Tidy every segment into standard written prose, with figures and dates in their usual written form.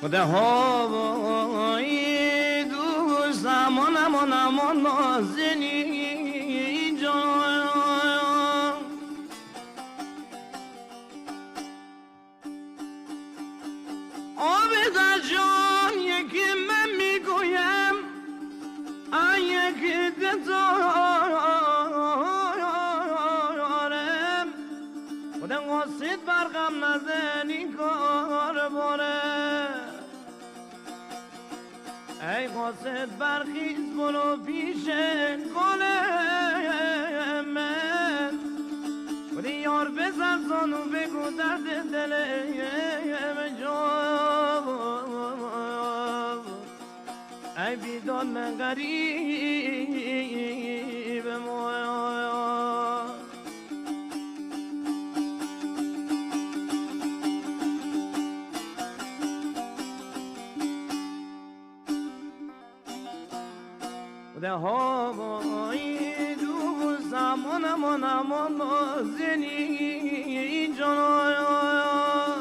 خدا هوای دوست امان امان امان نازنین جان آبدار جان یکی من میگویم یکی دارم خدا قصد برقم نزنی کار باره ای قصد برخیز برو پیش گل من خدا یار بزن زانو بگو درد دل جان ای بیدان من غریب مویا ده هوای دوست امان امان امان نازنین جانایا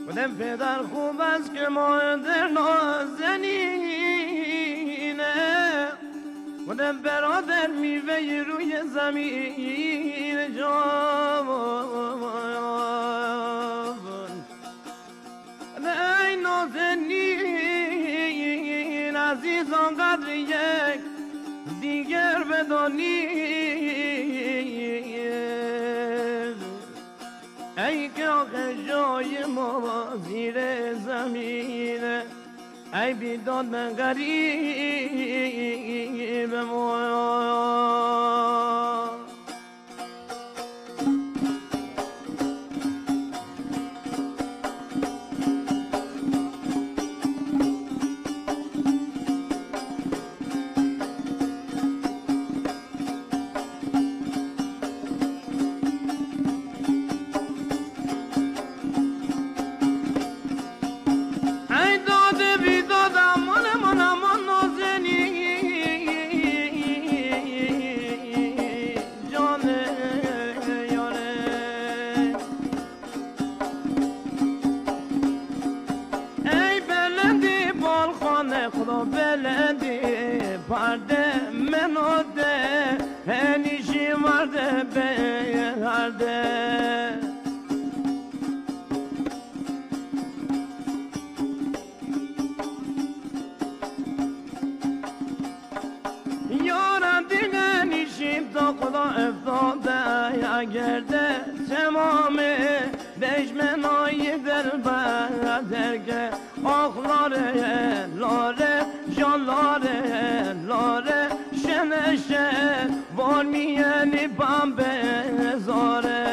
بودم پدر خوب است که مادر نازنینه بودم برادر میوه روی زمین جان ای نازنین عزیزان قدر یک دیگر بدانید ای که آخه جای ما زیر زمینه ای بیداد من غریب ما خدا بلندی پرده منو ده هنیشی مرده بهرده یارم دیگه نیشیم تا خدا افتاده اگرده تمامه دشمنای دل بردرگه آخلاره لاره جانلاره لاره شنشه بار میینی بام بزاره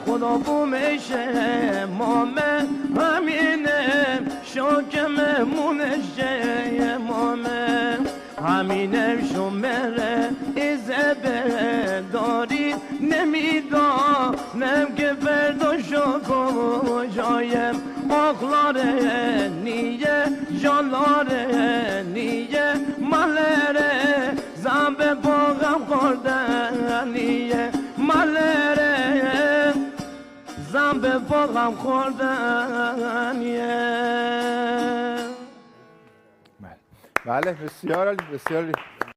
خدا بومشه مامه همینه شوک مهمونشه مامه همینه شمره ایزه داری نمیدانم که فردا شو کجایم آخلاره نیه جانلاره نیه مالره زنب باغم خوردن نیه مالره زنب باغم خوردن بله بسیار عالی بسیار عالی